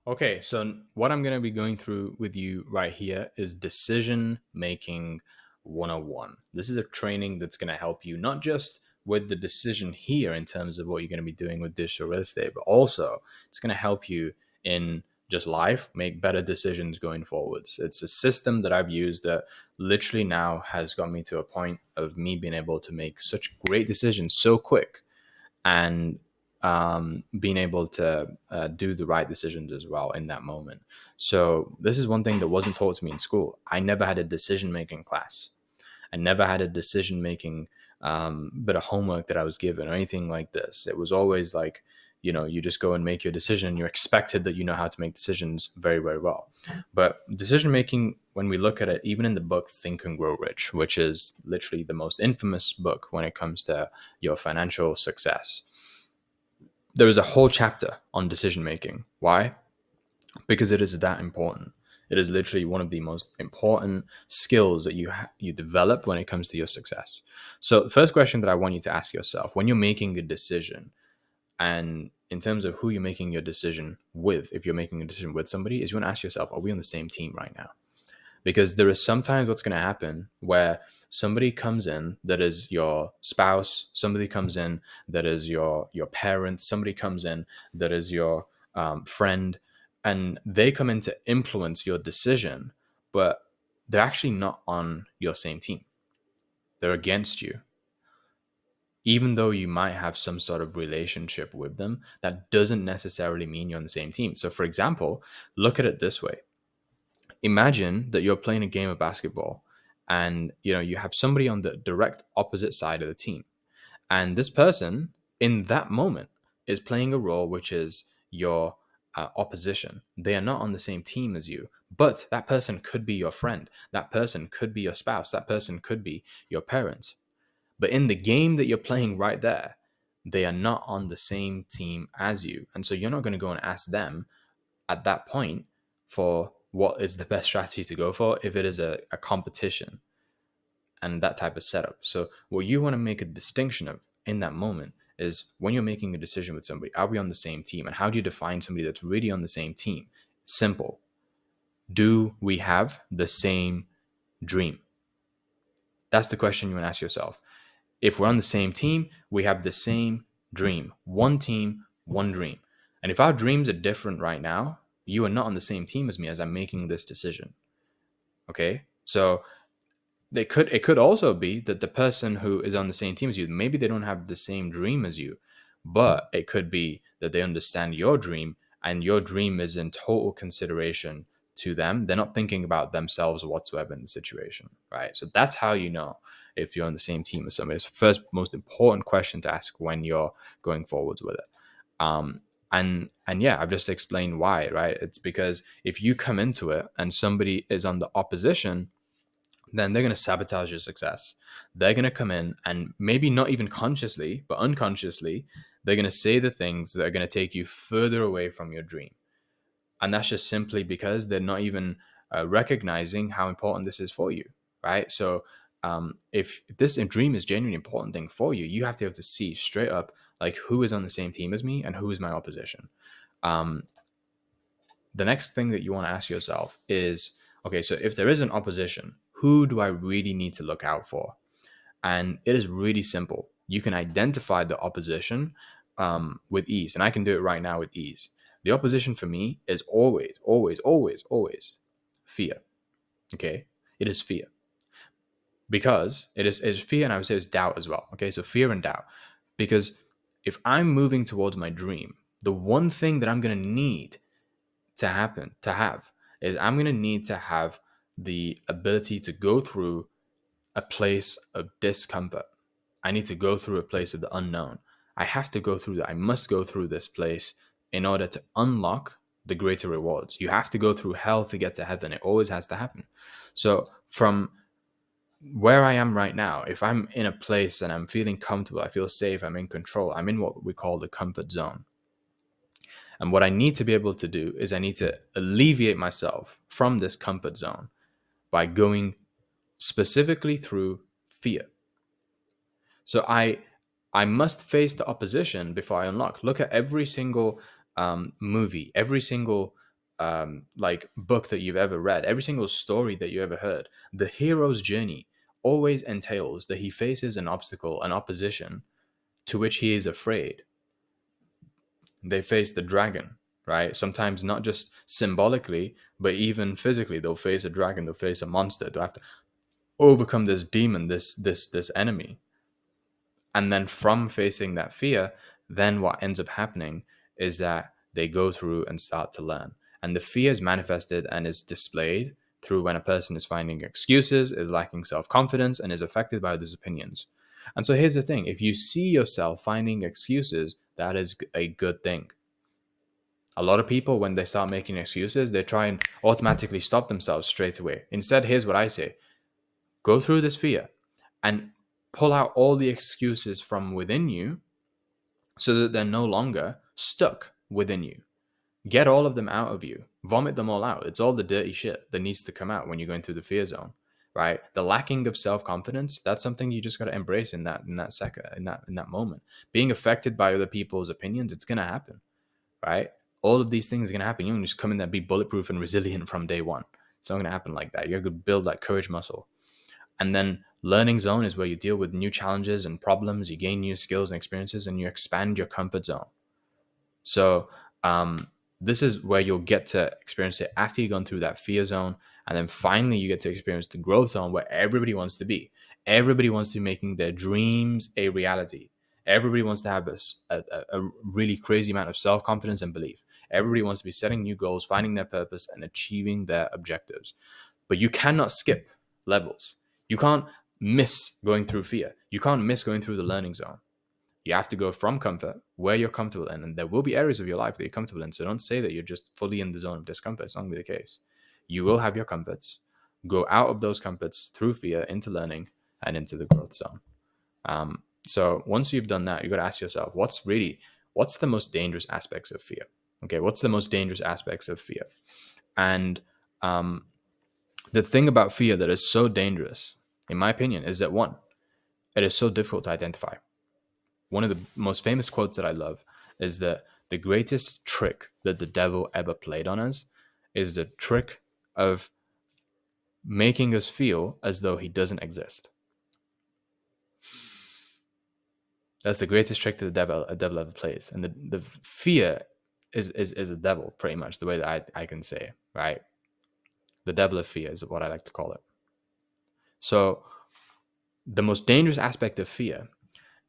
Okay, so what I'm going to be going through with you right here is decision making 101. This is a training that's going to help you not just with the decision here in terms of what you're going to be doing with digital real estate, but also it's going to help you in just life make better decisions going forwards. It's a system that I've used that literally now has got me to a point of me being able to make such great decisions so quick and being able to do the right decisions as well in that moment. So this is one thing that wasn't taught to me in school. I never had a decision making class. I never had a decision making bit of homework that I was given or anything like this. It was always like, you just go and make your decision and you're expected that you know how to make decisions very, very well. But decision making, when we look at it, even in the book Think and Grow Rich, which is literally the most infamous book when it comes to your financial success, there is a whole chapter on decision making. Why? Because it is that important. It is literally one of the most important skills that you develop when it comes to your success. So, the first question that I want you to ask yourself when you're making a decision, and in terms of who you're making your decision with, if you're making a decision with somebody, is you want to ask yourself, are we on the same team right now? Because there is sometimes what's going to happen where somebody comes in that is your spouse, somebody comes in that is your parent, somebody comes in that is your friend, and they come in to influence your decision, but they're actually not on your same team. They're against you. Even though you might have some sort of relationship with them, that doesn't necessarily mean you're on the same team. So, for example, look at it this way. Imagine that you're playing a game of basketball and you have somebody on the direct opposite side of the team, and this person in that moment is playing a role which is your opposition. They are not on the same team as you, but that person could be your friend, that person could be your spouse, that person could be your parent. But in the game that you're playing right there, they are not on the same team as you, and so you're not going to go and ask them at that point for what is the best strategy to go for if it is a competition and that type of setup. So what you want to make a distinction of in that moment is when you're making a decision with somebody, are we on the same team? And how do you define somebody that's really on the same team? Simple. Do we have the same dream? That's the question you want to ask yourself. If we're on the same team, we have the same dream. One team, one dream. And if our dreams are different right now, you are not on the same team as me as I'm making this decision. Okay? So it could also be that the person who is on the same team as you, maybe they don't have the same dream as you, but it could be that they understand your dream and your dream is in total consideration to them. They're not thinking about themselves whatsoever in the situation, right? So that's how you know if you're on the same team as somebody. It's the first most important question to ask when you're going forwards with it. And yeah, I've just explained why, right? It's because if you come into it and somebody is on the opposition, then they're going to sabotage your success. They're going to come in and maybe not even consciously, but unconsciously, they're going to say the things that are going to take you further away from your dream. And that's just simply because they're not even recognizing how important this is for you, right? So if this dream is genuinely important thing for you, you have to be able to see straight up like who is on the same team as me and who is my opposition. Um, the next thing that you want to ask yourself is, okay, so if there is an opposition, who do I really need to look out for? And it is really simple. You can identify the opposition with ease, and I can do it right now with ease. The opposition for me is always, always, always, always fear. Okay, it is fear because it is fear, and I would say it's doubt as well. Okay, so fear and doubt, because if I'm moving towards my dream, the one thing that I'm gonna need to have is I'm going to need to have the ability to go through a place of discomfort. I need to go through a place of the unknown. I have to go through that. I must go through this place in order to unlock the greater rewards. You have to go through hell to get to heaven. It always has to happen. So from where I am right now, if I'm in a place and I'm feeling comfortable, I feel safe, I'm in control, I'm in what we call the comfort zone. And what I need to be able to do is I need to alleviate myself from this comfort zone by going specifically through fear. So I must face the opposition before I unlock. Look at every single movie, every single like book that you've ever read, every single story that you ever heard, the hero's journey always entails that he faces an obstacle, an opposition to which he is afraid. They face the dragon, right? Sometimes not just symbolically, but even physically. They'll face a dragon, they'll face a monster, they'll have to overcome this demon, this enemy. And then from facing that fear, then what ends up happening is that they go through and start to learn. And the fear is manifested and is displayed through when a person is finding excuses, is lacking self confidence, and is affected by others' opinions. And so here's the thing, if you see yourself finding excuses, that is a good thing. A lot of people, when they start making excuses, they try and automatically stop themselves straight away. Instead, here's what I say: go through this fear and pull out all the excuses from within you so that they're no longer stuck within you. Get all of them out of you. Vomit them all out. It's all the dirty shit that needs to come out when you're going through the fear zone, right? The lacking of self-confidence, that's something you just got to embrace in that second, in that moment. Being affected by other people's opinions, it's going to happen, right? All of these things are going to happen. You can just come in there, be bulletproof and resilient from day one. It's not going to happen like that. You're going to build that courage muscle. And then learning zone is where you deal with new challenges and problems, you gain new skills and experiences, and you expand your comfort zone. So this is where you'll get to experience it after you've gone through that fear zone. And then finally you get to experience the growth zone where everybody wants to be. Everybody wants to be making their dreams a reality. Everybody wants to have a really crazy amount of self-confidence and belief. Everybody wants to be setting new goals, finding their purpose, and achieving their objectives. But you cannot skip levels. You can't miss going through fear. You can't miss going through the learning zone. You have to go from comfort, where you're comfortable in, and there will be areas of your life that you're comfortable in. So don't say that you're just fully in the zone of discomfort. It's not going to be the case. You will have your comforts. Go out of those comforts through fear into learning and into the growth zone. So once you've done that, you got to ask yourself, what's the most dangerous aspects of fear? Okay, what's the most dangerous aspects of fear? And the thing about fear that is so dangerous, in my opinion, is that one, it is so difficult to identify. One of the most famous quotes that I love is that the greatest trick that the devil ever played on us is the trick of making us feel as though he doesn't exist. That's the greatest trick that a devil ever plays. And the fear is a devil, pretty much, the way that I can say, right? The devil of fear is what I like to call it. So the most dangerous aspect of fear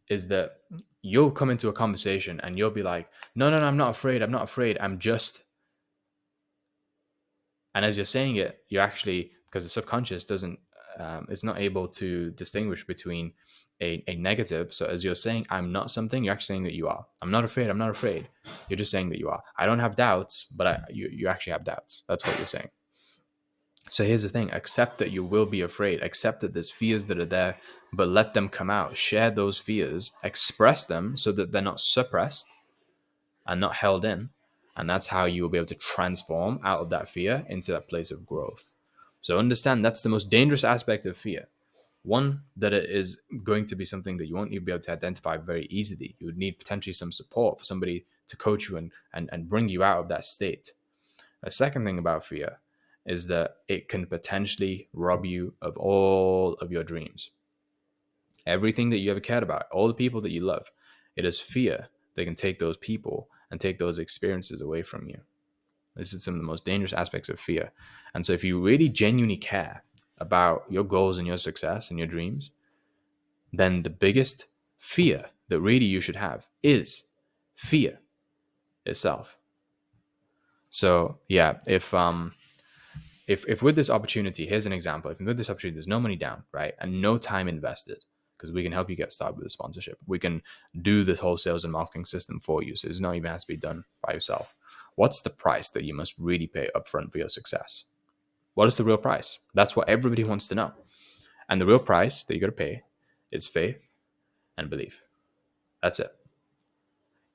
is that you'll come into a conversation and you'll be like, no, I'm not afraid. I'm just. And as you're saying it, you're actually, because the subconscious is not able to distinguish between a negative. So as you're saying, I'm not something, you're actually saying that you are. I'm not afraid. You're just saying that you are. I don't have doubts, but you actually have doubts. That's what you're saying. So here's the thing, accept that you will be afraid, accept that there's fears that are there, but let them come out, share those fears, express them so that they're not suppressed and not held in. And that's how you will be able to transform out of that fear into that place of growth. So understand that's the most dangerous aspect of fear. One, that it is going to be something that you won't be able to identify very easily. You would need potentially some support for somebody to coach you and bring you out of that state. The second thing about fear is that it can potentially rob you of all of your dreams. Everything that you ever cared about, all the people that you love, it is fear that can take those people and take those experiences away from you. This is some of the most dangerous aspects of fear. And so if you really genuinely care about your goals and your success and your dreams, then the biggest fear that really you should have is fear itself. So yeah, if with this opportunity, here's an example. If with this opportunity, there's no money down, right? And no time invested, because we can help you get started with a sponsorship. We can do this whole sales and marketing system for you. So it's not even has to be done by yourself. What's the price that you must really pay upfront for your success? What is the real price? That's what everybody wants to know. And the real price that you got to pay is faith and belief. That's it.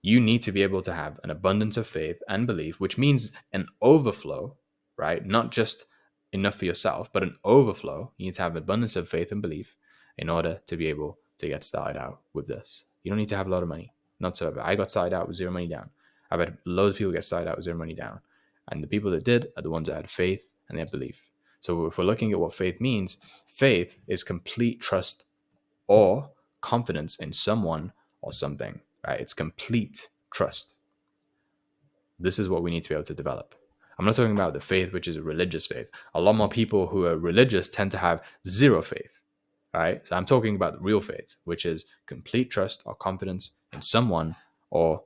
You need to be able to have an abundance of faith and belief, which means an overflow, right? Not just enough for yourself, but an overflow. You need to have abundance of faith and belief in order to be able to get started out with this. You don't need to have a lot of money. Not so. I got started out with zero money down. I've had loads of people get started out with zero money down. And the people that did are the ones that had faith and they had belief. So if we're looking at what faith means, faith is complete trust or confidence in someone or something, right? It's complete trust. This is what we need to be able to develop. I'm not talking about the faith, which is a religious faith. A lot more people who are religious tend to have zero faith, right? So I'm talking about real faith, which is complete trust or confidence in someone or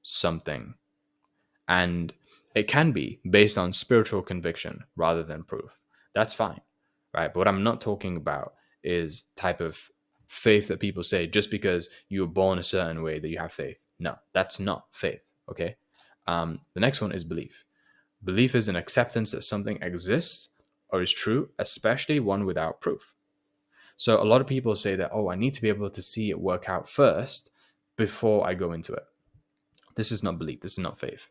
something. And it can be based on spiritual conviction rather than proof. That's fine, right? But what I'm not talking about is type of faith that people say just because you were born a certain way that you have faith. No, that's not faith, okay? The next one is belief. Belief is an acceptance that something exists or is true, especially one without proof. So a lot of people say that, oh, I need to be able to see it work out first before I go into it. This is not belief. This is not faith.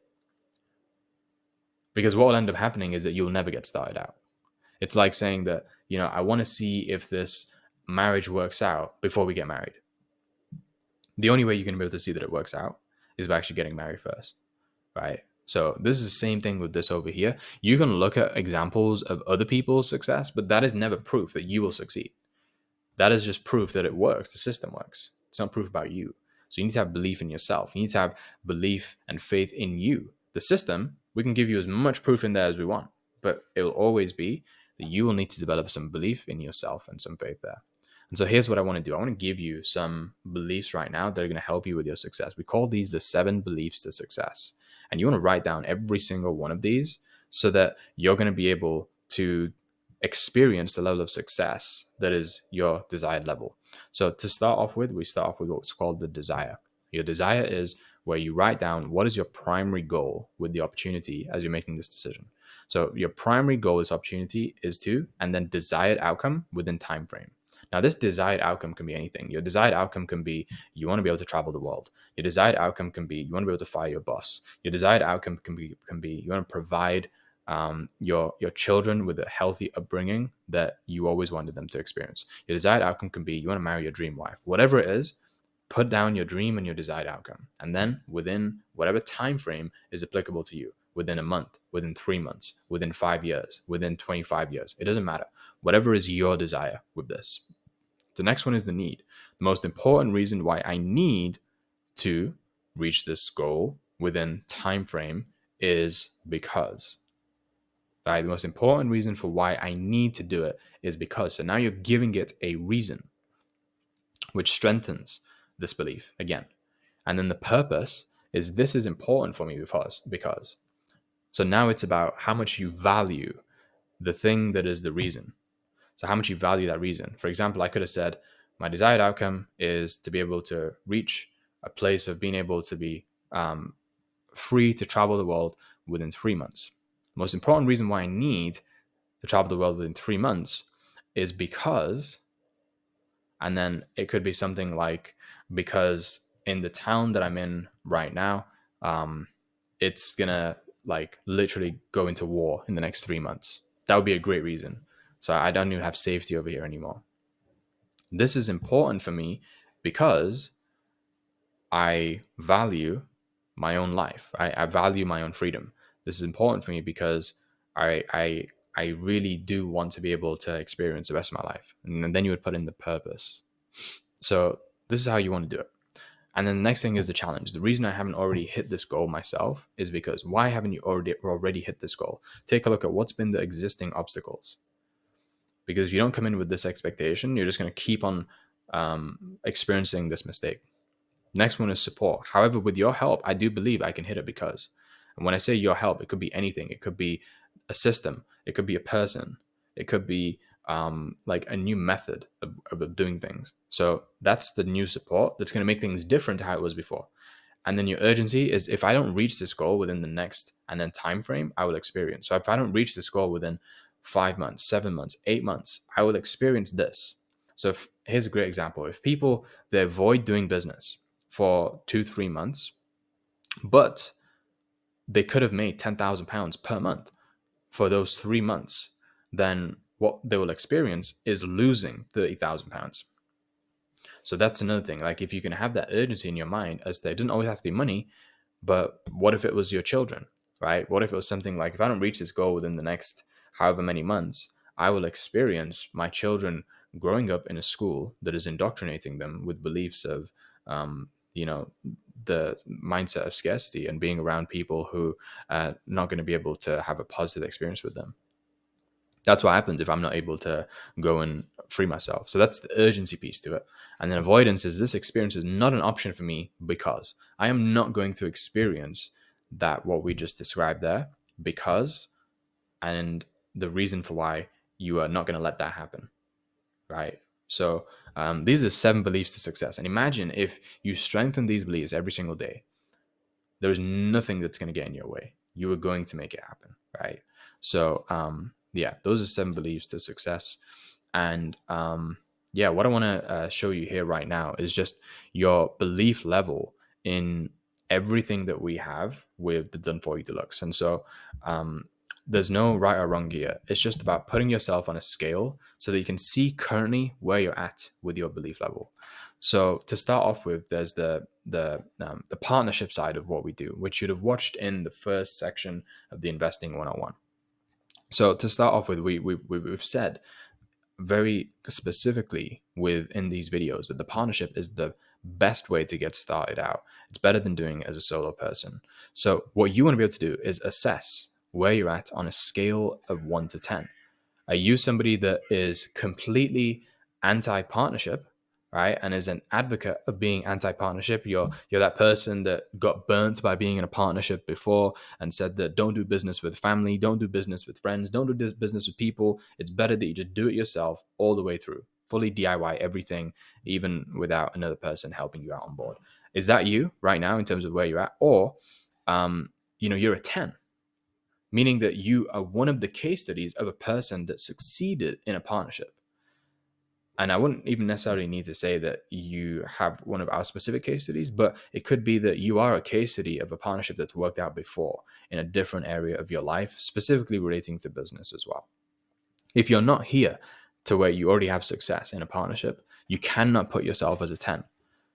Because what will end up happening is that you'll never get started out. It's like saying that, I want to see if this marriage works out before we get married. The only way you're going to be able to see that it works out is by actually getting married first, right? So this is the same thing with this over here. You can look at examples of other people's success, but that is never proof that you will succeed. That is just proof that it works. The system works. It's not proof about you. So you need to have belief in yourself. You need to have belief and faith in you. The system, we can give you as much proof in there as we want, but it will always be that you will need to develop some belief in yourself and some faith there. And so here's what I want to do. I want to give you some beliefs right now that are going to help you with your success. We call these the 7 beliefs to success. And you want to write down every single one of these so that you're going to be able to experience the level of success that is your desired level. So to start off with, we start off with what's called the desire. Your desire is where you write down what is your primary goal with the opportunity as you're making this decision. So your primary goal, this opportunity is to, and then desired outcome within time frame. Now, this desired outcome can be anything. Your desired outcome can be you want to be able to travel the world. Your desired outcome can be you want to be able to fire your boss. Your desired outcome can be you want to provide your children with a healthy upbringing that you always wanted them to experience. Your desired outcome can be you want to marry your dream wife. Whatever it is, put down your dream and your desired outcome, and then within whatever time frame is applicable to you, within a month, within 3 months, within 5 years, within 25 years, it doesn't matter. Whatever is your desire with this. The next one is the need. The most important reason why I need to reach this goal within time frame is because. Right? The most important reason for why I need to do it is because. So now you're giving it a reason, which strengthens this belief again. And then the purpose is this is important for me because. So now it's about how much you value the thing that is the reason. So how much you value that reason. For example, I could have said, my desired outcome is to be able to reach a place of being able to be free to travel the world within 3 months. The most important reason why I need to travel the world within 3 months is because, and then it could be something like, because in the town that I'm in right now, it's gonna like literally go into war in the next 3 months. That would be a great reason. So I don't even have safety over here anymore. This is important for me because I value my own life. I value my own freedom. This is important for me because I really do want to be able to experience the rest of my life. And then you would put in the purpose. So this is how you want to do it. And then the next thing is the challenge. The reason I haven't already hit this goal myself is because why haven't you already hit this goal? Take a look at what's been the existing obstacles. Because if you don't come in with this expectation, you're just going to keep on experiencing this mistake. Next one is support. However, with your help, I do believe I can hit it because. And when I say your help, it could be anything. It could be a system. It could be a person. It could be like a new method of doing things. So that's the new support that's going to make things different to how it was before. And then your urgency is if I don't reach this goal within the next and then time frame, I will experience. So if I don't reach this goal within 5 months, 7 months, 8 months, I will experience this. So here's a great example. If people, they avoid doing business for 2-3 months, but they could have made £10,000 per month for those 3 months, then what they will experience is losing £30,000. So that's another thing. Like if you can have that urgency in your mind as there doesn't always have to be money, but what if it was your children, right? What if it was something like, if I don't reach this goal within the next however many months, I will experience my children growing up in a school that is indoctrinating them with beliefs of, you know, the mindset of scarcity and being around people who are not going to be able to have a positive experience with them. That's what happens if I'm not able to go and free myself. So that's the urgency piece to it. And then avoidance is, this experience is not an option for me because I am not going to experience that, what we just described there, because, and the reason for why you are not going to let that happen, right? So these are 7 beliefs to success. And imagine if you strengthen these beliefs every single day, there is nothing that's going to get in your way. You are going to make it happen, right? So yeah, those are 7 beliefs to success. And yeah, what I want to show you here right now is just your belief level in everything that we have with the Done For You Deluxe. And so there's no right or wrong here. It's just about putting yourself on a scale so that you can see currently where you're at with your belief level. So to start off with, there's the partnership side of what we do, which you'd have watched in the first section of the Investing 101. So to start off with, we've said very specifically within these videos that the partnership is the best way to get started out. It's better than doing it as a solo person. So what you want to be able to do is assess where you're at on a scale of 1 to 10. Are you somebody that is completely anti-partnership, right, and is an advocate of being anti-partnership? You're that person that got burnt by being in a partnership before and said that don't do business with family, don't do business with friends, don't do this business with people. It's better that you just do it yourself all the way through, fully DIY everything, even without another person helping you out on board. Is that you right now in terms of where you're at? Or you're a 10, meaning that you are one of the case studies of a person that succeeded in a partnership. And I wouldn't even necessarily need to say that you have one of our specific case studies, but it could be that you are a case study of a partnership that's worked out before in a different area of your life, specifically relating to business as well. If you're not here to where you already have success in a partnership, you cannot put yourself as a 10.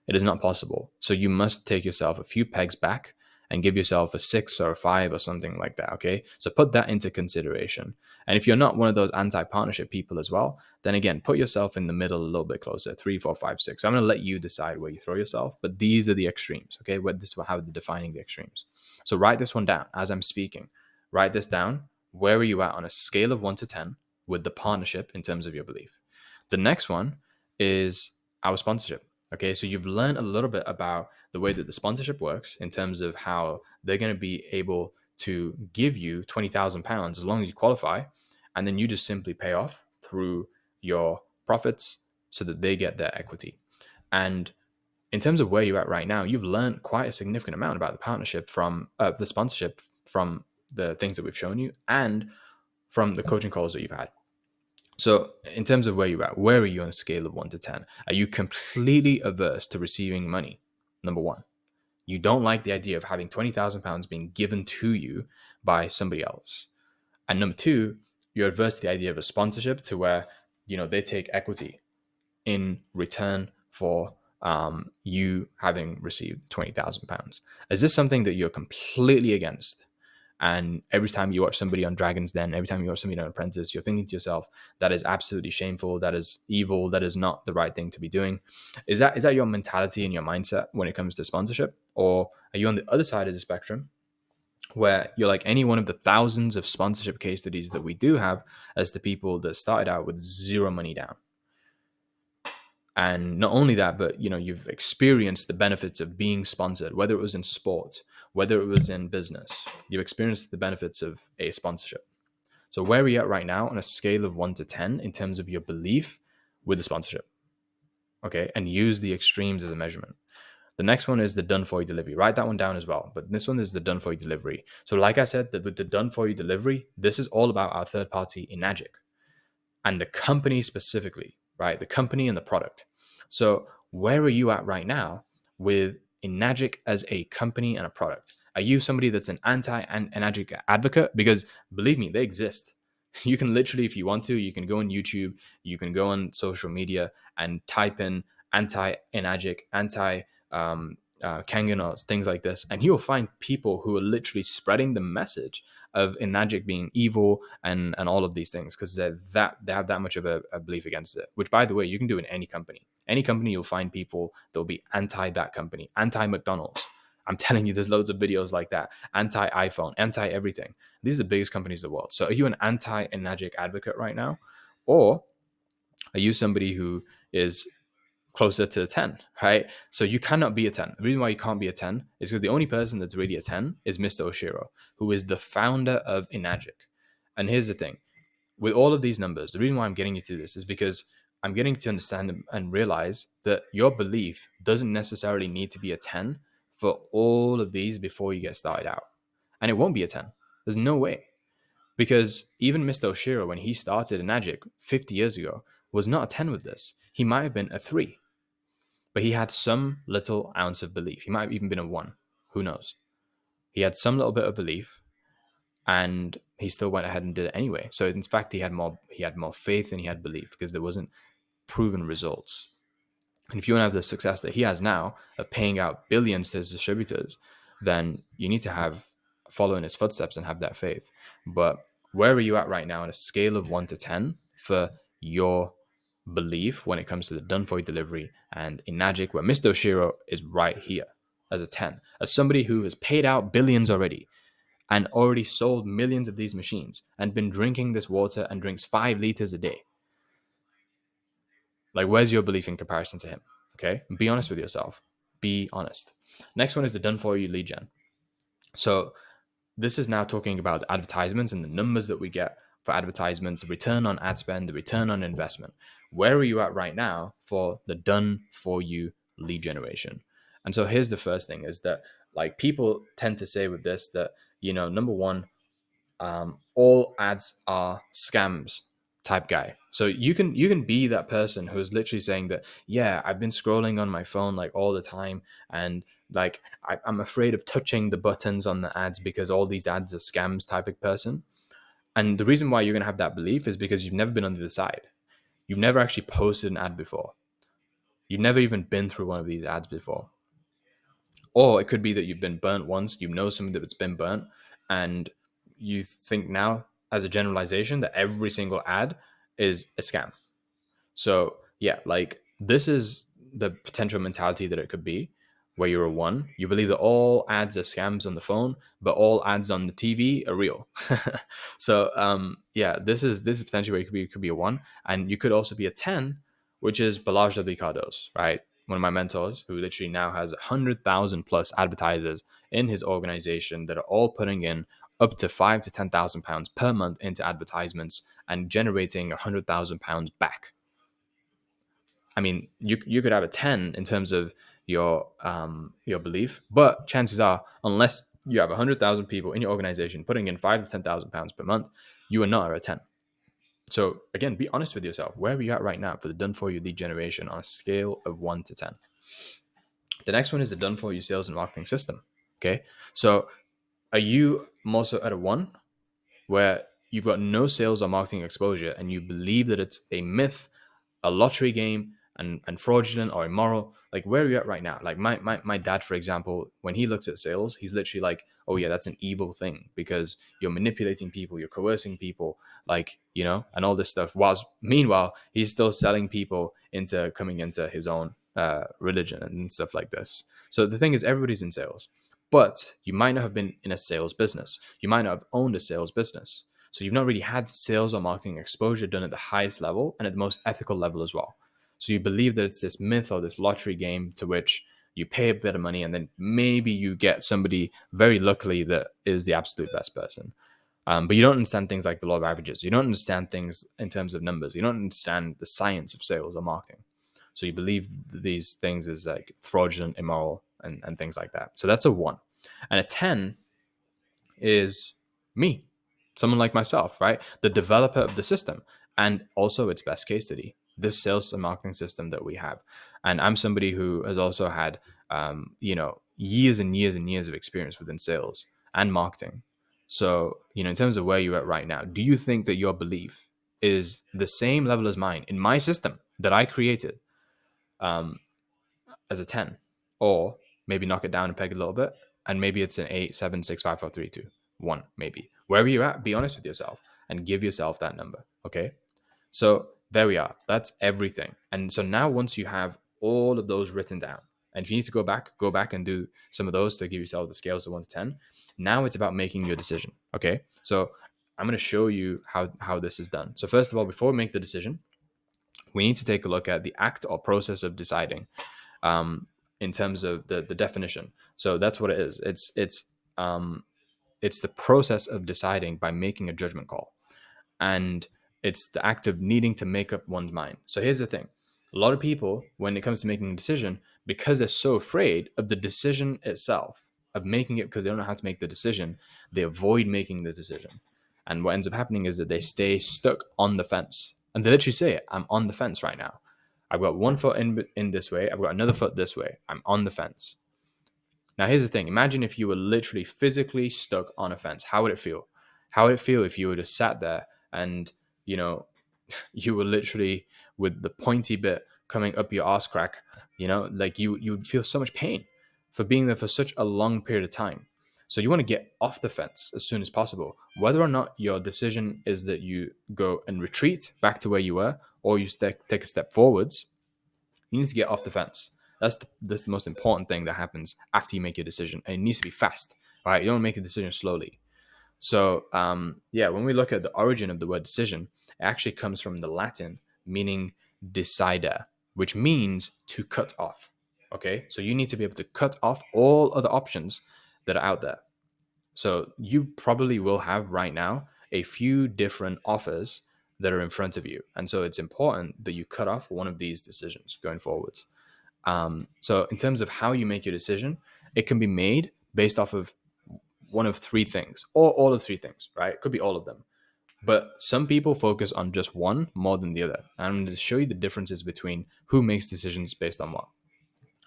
It is not possible. So you must take yourself a few pegs back and give yourself a 6 or a 5 or something like that. Okay. So put that into consideration. And if you're not one of those anti-partnership people as well, then again, put yourself in the middle a little bit closer, 3, 4, 5, 6. I'm going to let you decide where you throw yourself, but these are the extremes. Okay. This is how we're defining the extremes. So write this one down as I'm speaking. Write this down. Where are you at on a scale of 1 to 10 with the partnership in terms of your belief? The next one is our sponsorship. Okay, so you've learned a little bit about the way that the sponsorship works in terms of how they're going to be able to give you £20,000 as long as you qualify, and then you just simply pay off through your profits so that they get their equity. And in terms of where you're at right now, you've learned quite a significant amount about the partnership from the sponsorship from the things that we've shown you and from the coaching calls that you've had. So in terms of where you're at, where are you on a scale of 1 to 10? Are you completely averse to receiving money? Number one, you don't like the idea of having £20,000 being given to you by somebody else. And number two, you're averse to the idea of a sponsorship to where, they take equity in return for you having received £20,000. Is this something that you're completely against? And every time you watch somebody on Dragon's Den, every time you watch somebody on Apprentice, you're thinking to yourself, that is absolutely shameful. That is evil. That is not the right thing to be doing. Is that your mentality and your mindset when it comes to sponsorship? Or are you on the other side of the spectrum where you're like any one of the thousands of sponsorship case studies that we do have as the people that started out with zero money down? And not only that, but you've experienced the benefits of being sponsored, whether it was in sport, whether it was in business. You've experienced the benefits of a sponsorship. So where are you at right now on a scale of 1 to 10 in terms of your belief with the sponsorship? Okay, and use the extremes as a measurement. The next one is the done for you delivery. Write that one down as well. But this one is the done for you delivery. So like I said, with the done for you delivery, this is all about our third party Enagic and the company specifically, right? The company and the product. So where are you at right now with Enagic as a company and a product? Are you somebody that's an anti-Enagic advocate? Because believe me, they exist. You can literally, if you want to, you can go on YouTube, you can go on social media and type in anti-Enagic, Kangen or things like this, and he will find people who are literally spreading the message of Enagic being evil and all of these things because they have that much of a belief against it. Which, by the way, you can do in any company. Any company, you'll find people that will be anti that company, anti McDonald's. I'm telling you, there's loads of videos like that. Anti iPhone, anti everything. These are the biggest companies in the world. So, are you an anti Enagic advocate right now, or are you somebody who is closer to a 10, right? So you cannot be a 10. The reason why you can't be a 10 is because the only person that's really a 10 is Mr. Oshiro, who is the founder of Enagic. And here's the thing with all of these numbers, the reason why I'm getting you to this is because I'm getting to understand and realize that your belief doesn't necessarily need to be a 10 for all of these before you get started out. And it won't be a 10. There's no way. Because even Mr. Oshiro, when he started Enagic 50 years ago, was not a 10 with this. He might have been a 3, but he had some little ounce of belief. He might have even been a 1. Who knows? He had some little bit of belief, and he still went ahead and did it anyway. So in fact, he had more faith than he had belief because there wasn't proven results. And if you want to have the success that he has now of paying out billions to his distributors, then you need to have follow in his footsteps and have that faith. But where are you at right now on a scale of 1 to 10 for your belief when it comes to the done for you delivery and Enagic, where Mr. Oshiro is right here as a 10, as somebody who has paid out billions already and already sold millions of these machines and been drinking this water and drinks 5 liters a day? Like, where's your belief in comparison to him? Okay, be honest with yourself. Be honest. Next one is the done for you lead gen. So this is now talking about advertisements and the numbers that we get for advertisements, the return on ad spend, the return on investment. Where are you at right now for the done for you lead generation? And so here's the first thing is that, like, people tend to say with this that, number one, all ads are scams type guy. So you can be that person who's literally saying that, yeah, I've been scrolling on my phone like all the time, and like I'm afraid of touching the buttons on the ads because all these ads are scams type of person. And the reason why you're gonna have that belief is because you've never been on the other side. You've never actually posted an ad before. You've never even been through one of these ads before. Or it could be that you've been burnt once, you know something that's been burnt, and you think now, as a generalization, that every single ad is a scam. So, yeah, like this is the potential mentality that it could be, where you're a 1. You believe that all ads are scams on the phone, but all ads on the TV are real. So, yeah, this is potentially where you could be a 1. And you could also be a 10, which is Balazs W. Cardos, right? One of my mentors, who literally now has 100,000 plus advertisers in his organization that are all putting in up to £5,000 to £10,000 per month into advertisements and generating £100,000 back. I mean, you could have a 10 in terms of your belief, but chances are, unless you have 100,000 people in your organization putting in £5,000 to £10,000 per month, you are not a 10. So again, be honest with yourself. Where are you at right now for the done for you lead generation on a scale of 1 to 10? The next one is the done for you sales and marketing system. Okay, so are you more so at a 1, where you've got no sales or marketing exposure and you believe that it's a myth, a lottery game, and fraudulent or immoral? Like, where are you at right now? Like my dad, for example, when he looks at sales, he's literally like, oh yeah, that's an evil thing because you're manipulating people, you're coercing people, like, and all this stuff. Whilst meanwhile, he's still selling people into coming into his own religion and stuff like this. So the thing is, everybody's in sales, but you might not have been in a sales business. You might not have owned a sales business. So you've not really had sales or marketing exposure done at the highest level and at the most ethical level as well. So you believe that it's this myth or this lottery game to which you pay a bit of money and then maybe you get somebody very luckily that is the absolute best person. But you don't understand things like the law of averages. You don't understand things in terms of numbers. You don't understand the science of sales or marketing. So you believe these things is like fraudulent, immoral, and things like that. So that's a 1. And a 10 is me, someone like myself, right? The developer of the system and also its best case study, this sales and marketing system that we have. And I'm somebody who has also had, years and years and years of experience within sales and marketing. So, in terms of where you're at right now, do you think that your belief is the same level as mine in my system that I created as a 10? Or maybe knock it down and peg a little bit, and maybe it's an 8, 7, 6, 5, 4, 3, 2, 1, maybe. Wherever you're at, be honest with yourself and give yourself that number. Okay. So there we are. That's everything. And so now once you have all of those written down, and if you need to go back and do some of those to give yourself the scales of 1 to 10. Now it's about making your decision. Okay. So I'm going to show you how this is done. So first of all, before we make the decision, we need to take a look at the act or process of deciding, in terms of the definition. So that's what it is. It's the process of deciding by making a judgment call, and it's the act of needing to make up one's mind. So here's the thing: a lot of people, when it comes to making a decision, because they're so afraid of the decision itself, of making it, because they don't know how to make the decision, they avoid making the decision. And what ends up happening is that they stay stuck on the fence, and they literally say, "I'm on the fence right now. I've got one foot in this way. I've got another foot this way. I'm on the fence." Now, here's the thing. Imagine if you were literally physically stuck on a fence. How would it feel? How would it feel if you were just sat there and, you know, you were literally with the pointy bit coming up your ass crack, like you would feel so much pain for being there for such a long period of time. So you want to get off the fence as soon as possible. Whether or not your decision is that you go and retreat back to where you were, or you take a step forwards, you need to get off the fence. That's the most important thing that happens after you make your decision. And it needs to be fast, right? You don't make a decision slowly. So, when we look at the origin of the word decision, it actually comes from the Latin meaning decider, which means to cut off. Okay, so you need to be able to cut off all other options that are out there. So you probably will have right now a few different offers that are in front of you. And so it's important that you cut off one of these decisions going forwards. So in terms of how you make your decision, it can be made based off of one of three things, or all of three things, right? It could be all of them. But some people focus on just one more than the other. And I'm going to show you the differences between who makes decisions based on what.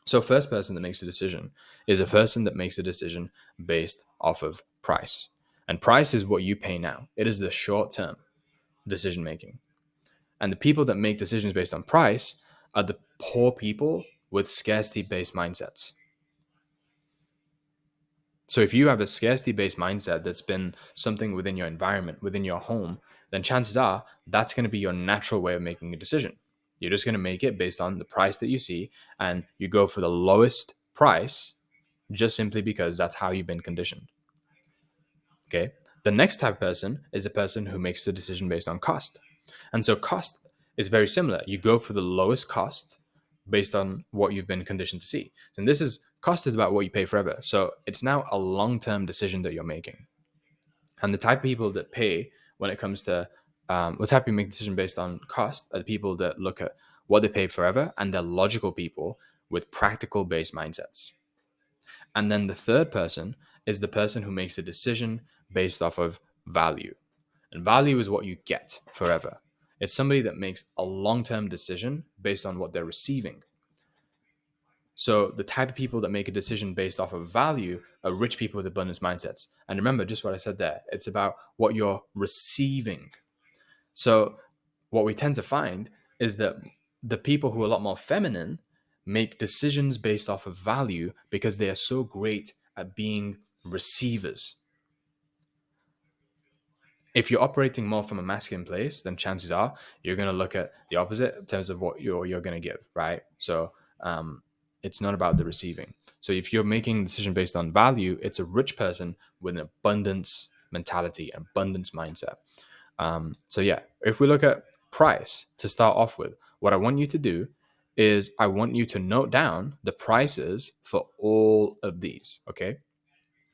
So first person that makes a decision is a person that makes a decision based off of price. And price is what you pay now. It is the short-term decision making. And the people that make decisions based on price are the poor people with scarcity-based mindsets. So if you have a scarcity-based mindset that's been something within your environment, within your home, then chances are that's going to be your natural way of making a decision. You're just going to make it based on the price that you see, and you go for the lowest price just simply because that's how you've been conditioned. Okay. The next type of person is a person who makes the decision based on cost. And so cost is very similar. You go for the lowest cost based on what you've been conditioned to see. And cost is about what you pay forever. So it's now a long-term decision that you're making. And the type of people that pay when it comes to what type of make decision based on cost are the people that look at what they pay forever, and they're logical people with practical based mindsets. And then the third person is the person who makes a decision based off of value. And value is what you get forever. It's somebody that makes a long-term decision based on what they're receiving. So the type of people that make a decision based off of value are rich people with abundance mindsets. And remember just what I said there. It's about what you're receiving. So what we tend to find is that the people who are a lot more feminine make decisions based off of value because they are so great at being receivers. If you're operating more from a masculine place, then chances are you're going to look at the opposite in terms of what you're going to give, right? So it's not about the receiving. So if you're making a decision based on value, it's a rich person with an abundance mentality, abundance mindset. If we look at price to start off with, what I want you to do is I want you to note down the prices for all of these, okay?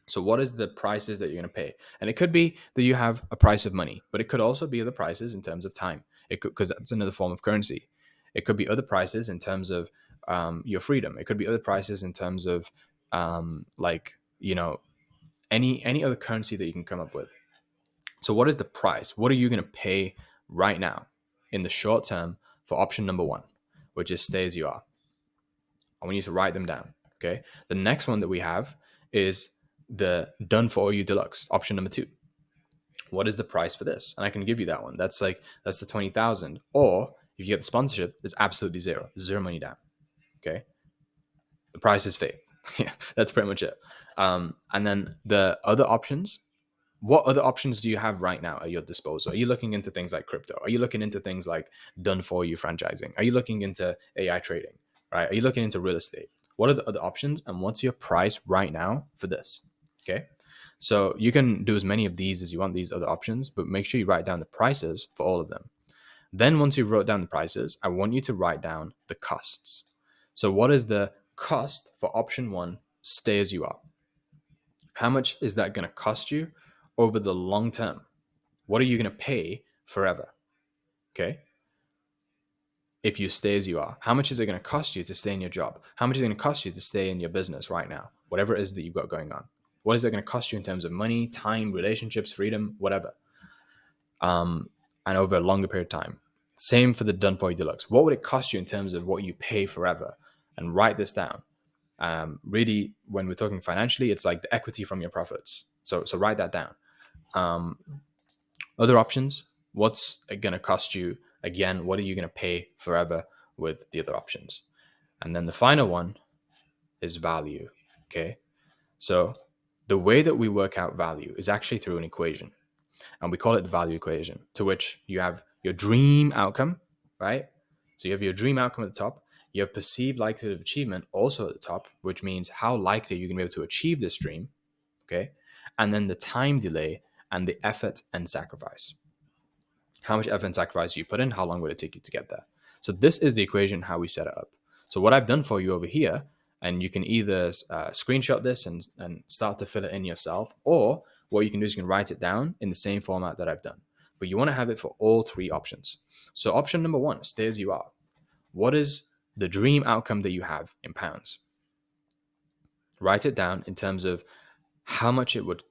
So what is the prices that you're going to pay? And it could be that you have a price of money, but it could also be other prices in terms of time. It could, because that's another form of currency. It could be other prices in terms of your freedom. It could be other prices in terms of any other currency that you can come up with. So what is the price? What are you going to pay right now in the short term for option number one, which is stay as you are? I want you to write them down. Okay. The next one that we have is the done for you deluxe, option number 2. What is the price for this? And I can give you that one. That's the 20,000. Or if you get the sponsorship, it's absolutely zero money down. Okay. The price is faith. Yeah, that's pretty much it. And then the other options, what other options do you have right now at your disposal? Are you looking into things like crypto? Are you looking into things like done for you franchising? Are you looking into AI trading? Right? Are you looking into real estate? What are the other options? And what's your price right now for this? Okay. So you can do as many of these as you want, these other options, but make sure you write down the prices for all of them. Then once you've wrote down the prices, I want you to write down the costs. So what is the cost for option one, stay as you are? How much is that going to cost you over the long term? What are you going to pay forever? Okay. If you stay as you are, how much is it going to cost you to stay in your job? How much is it going to cost you to stay in your business right now? Whatever it is that you've got going on. What is it going to cost you in terms of money, time, relationships, freedom, whatever? And over a longer period of time. Same for the done for you deluxe. What would it cost you in terms of what you pay forever? And write this down. Really, when we're talking financially, it's like the equity from your profits. So write that down. Other options, what's it going to cost you? Again, what are you going to pay forever with the other options? And then the final one is value. Okay. So the way that we work out value is actually through an equation, and we call it the value equation, to which you have your dream outcome, right? So you have your dream outcome at the top. You have perceived likelihood of achievement also at the top, which means how likely you're going to be able to achieve this dream. Okay. And then the time delay and the effort and sacrifice. How much effort and sacrifice you put in, how long would it take you to get there? So this is the equation, how we set it up. So what I've done for you over here, and you can either screenshot this and start to fill it in yourself, or what you can do is you can write it down in the same format that I've done. But you want to have it for all three options. So option number one, stay as you are. What is the dream outcome that you have in pounds? Write it down in terms of how much it would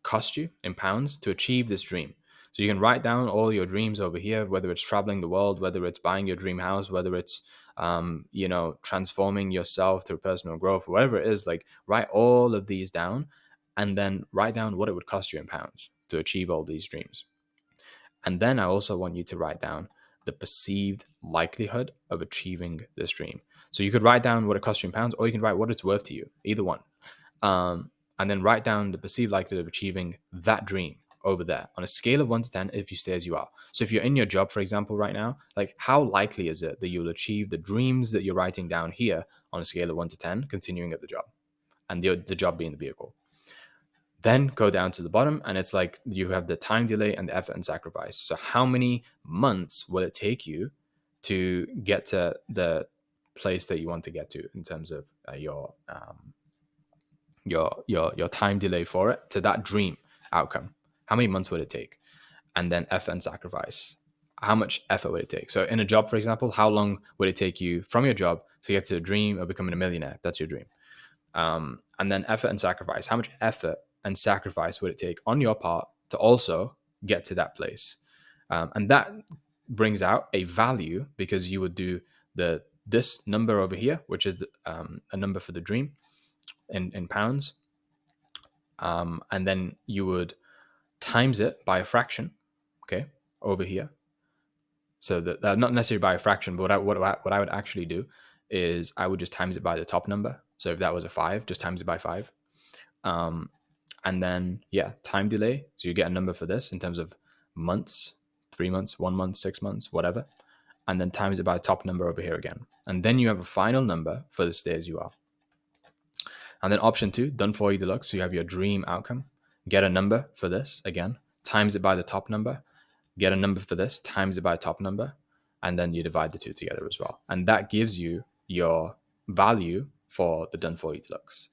cost you in pounds to achieve this dream. So you can write down all your dreams over here, whether it's traveling the world, whether it's buying your dream house, whether it's transforming yourself through personal growth, whatever it is. Like, write all of these down, and then write down what it would cost you in pounds to achieve all these dreams. And then I also want you to write down the perceived likelihood of achieving this dream. So you could write down what it costs you in pounds, or you can write what it's worth to you, either one. And then write down the perceived likelihood of achieving that dream over there on a scale of 1 to 10 if you stay as you are. So if you're in your job, for example, right now, like, how likely is it that you'll achieve the dreams that you're writing down here on a scale of 1 to 10, continuing at the job, and the job being the vehicle? Then go down to the bottom, and it's like you have the time delay and the effort and sacrifice. So how many months will it take you to get to the place that you want to get to in terms of your time delay for it to that dream outcome? How many months would it take? And then effort and sacrifice. How much effort would it take? So in a job, for example, how long would it take you from your job to get to the dream of becoming a millionaire? That's your dream. And then effort and sacrifice. How much effort and sacrifice would it take on your part to also get to that place? And that brings out a value, because you would do this number over here, which is a number for the dream in pounds. And then you would times it by a fraction, okay, over here. So that not necessarily by a fraction, but what I would actually do is I would just times it by the top number. So if that was a 5, just times it by 5. And then, time delay. So you get a number for this in terms of months, 3 months, 1 month, 6 months, whatever. And then times it by the top number over here again. And then you have a final number for the stay as you are. And then option 2, done for you deluxe. So you have your dream outcome. Get a number for this again, times it by the top number. Get a number for this, times it by a top number. And then you divide the two together as well. And that gives you your value for the done for you deluxe.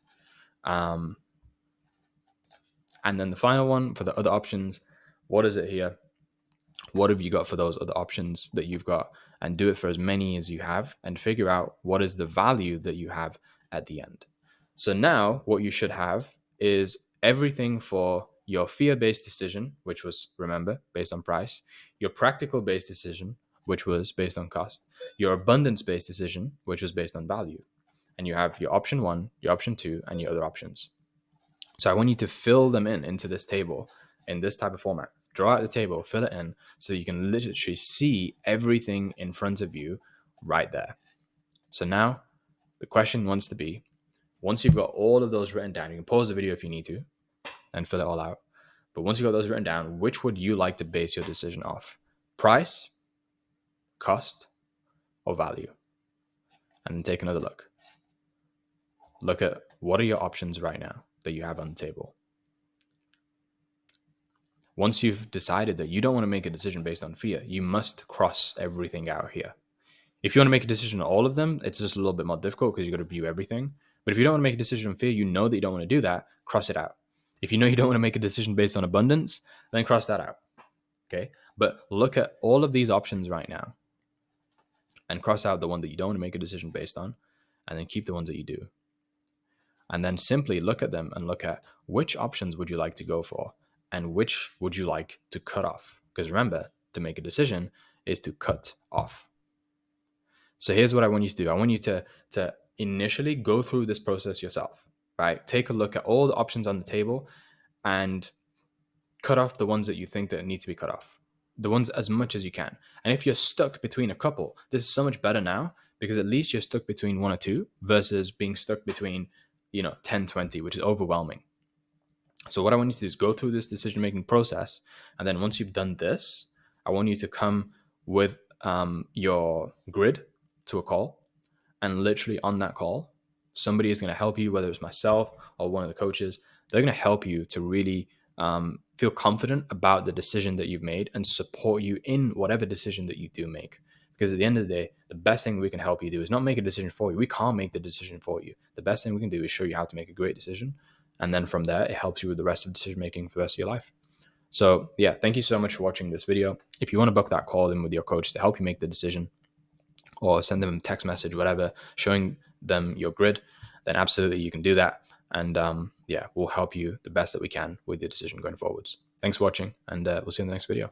And then the final one for the other options, what is it here? What have you got for those other options that you've got? And do it for as many as you have, and figure out what is the value that you have at the end. So now what you should have is everything for your fear-based decision, which was, remember, based on price, your practical-based decision, which was based on cost, your abundance-based decision, which was based on value. And you have your option 1, your option 2, and your other options. So I want you to fill them into this table in this type of format. Draw out the table, fill it in, so you can literally see everything in front of you right there. So now the question wants to be, Once you've got all of those written down, you can pause the video if you need to and fill it all out. But once you've got those written down, which would you like to base your decision off? Price, cost, or value? And then take another look. Look at what are your options right now that you have on the table. Once you've decided that you don't want to make a decision based on fear, you must cross everything out here. If you want to make a decision on all of them, it's just a little bit more difficult because you got to view everything. But if you don't want to make a decision on fear, you know that you don't want to do that, cross it out. If you know you don't want to make a decision based on abundance, then cross that out. Okay. But look at all of these options right now and cross out the one that you don't want to make a decision based on, and then keep the ones that you do. And then simply look at them and look at which options would you like to go for and which would you like to cut off. Because remember, to make a decision is to cut off. So here's what I want you to do. I want you to initially go through this process yourself, right? Take a look at all the options on the table and cut off the ones that you think that need to be cut off, the ones as much as you can. And if you're stuck between a couple, this is so much better now because at least you're stuck between one or two versus being stuck between 10, 20, which is overwhelming. So what I want you to do is go through this decision-making process. And then once you've done this, I want you to come with your grid to a call. And literally on that call, somebody is going to help you, whether it's myself or one of the coaches. They're going to help you to really feel confident about the decision that you've made and support you in whatever decision that you do make. Because at the end of the day, the best thing we can help you do is not make a decision for you. We can't make the decision for you. The best thing we can do is show you how to make a great decision. And then from there, it helps you with the rest of decision making for the rest of your life. So yeah, thank you so much for watching this video. If you want to book that call in with your coach to help you make the decision, or send them a text message, whatever, showing them your grid, then absolutely you can do that. And we'll help you the best that we can with your decision going forwards. Thanks for watching, and we'll see you in the next video.